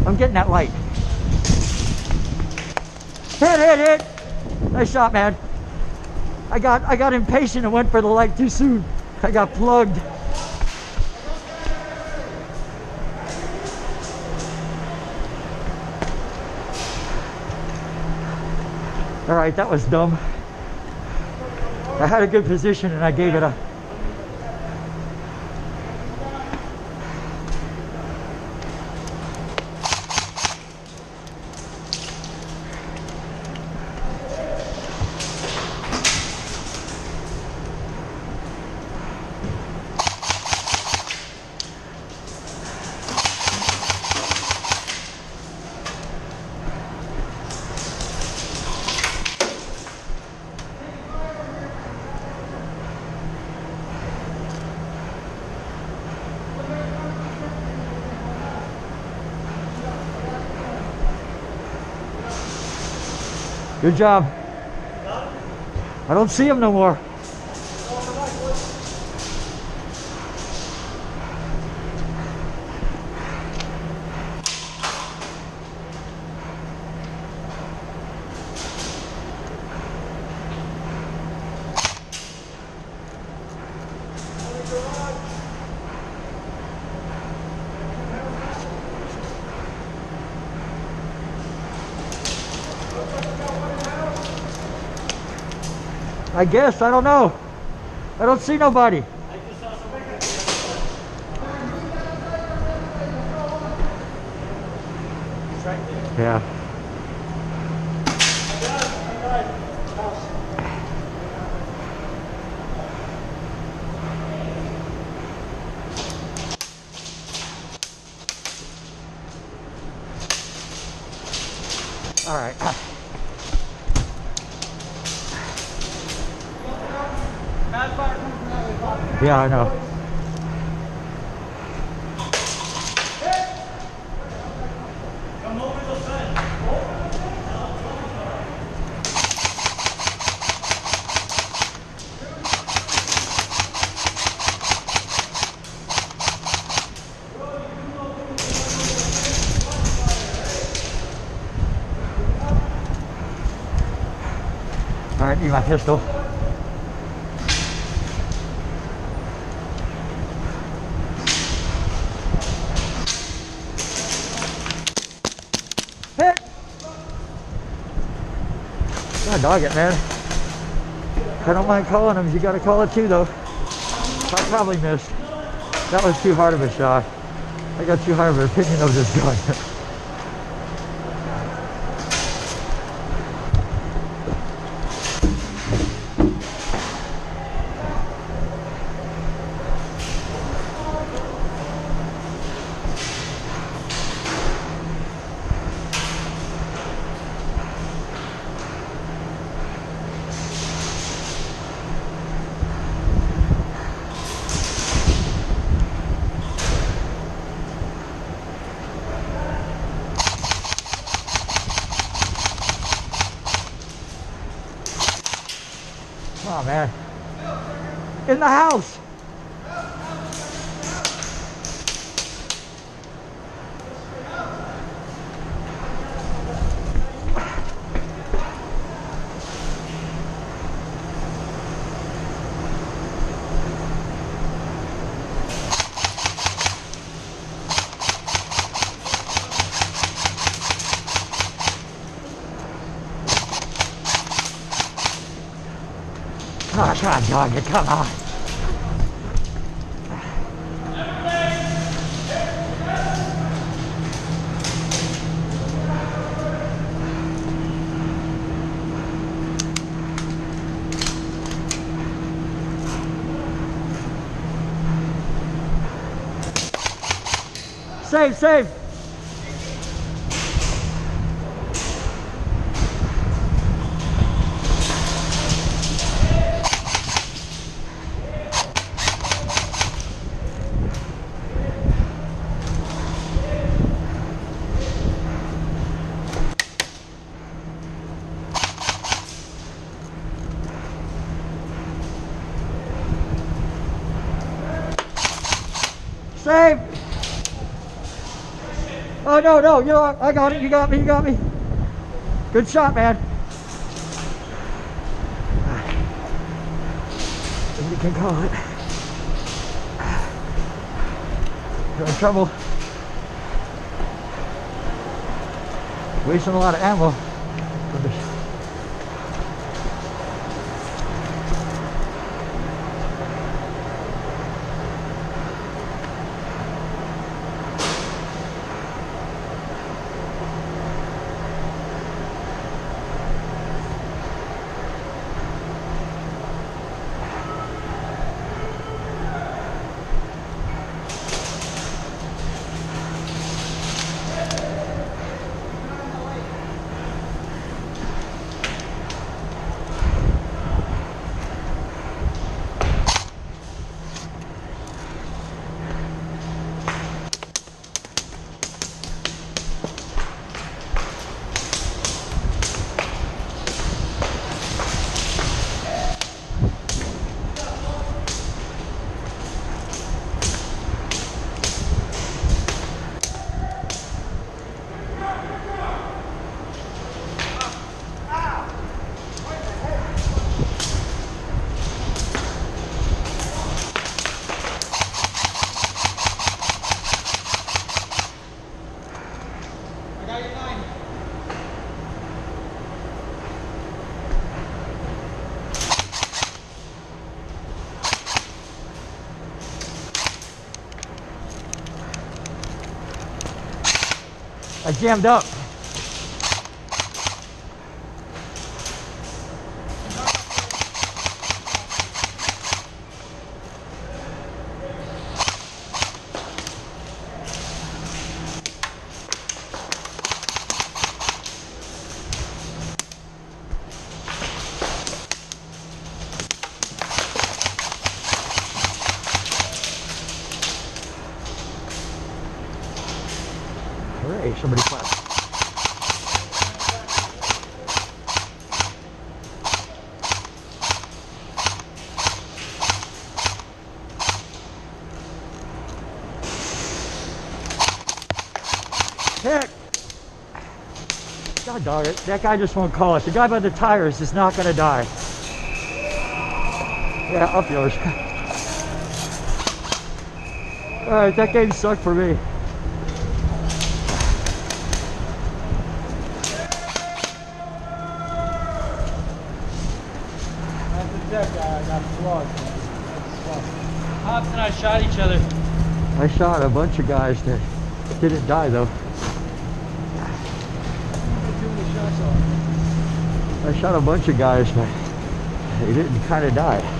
I'm getting that light. Hit. Nice shot, man. I got impatient and went for the light too soon. I got plugged. All right, that was dumb. I had a good position and I gave it up. Good job. I don't see him no more. I guess, I don't know. I don't see nobody. I just saw somebody. He's right there. Yeah. All right. Yeah, I know. Come over to the side. All right, need my pistol. Hit! Gotta dog it, man. I don't mind calling them. You gotta call it too, though. I probably missed. That was too hard of a shot. I got too hard of an opinion of this gun. Oh man. In the house. Oh, God, dog it, come on. Save. Save! Oh, no, no, you know what? I got it. You got me, you got me. Good shot, man. You can call it. You're in trouble. Wasting a lot of ammo. I jammed up. Hooray, somebody clapped. Heck! God dog it, that guy just won't call it. The guy by the tires is not gonna die. Yeah, up yours. Alright, that game sucked for me. Hobbs and I shot each other. I shot a bunch of guys that didn't die though. I shot a bunch of guys, but they didn't kind of die.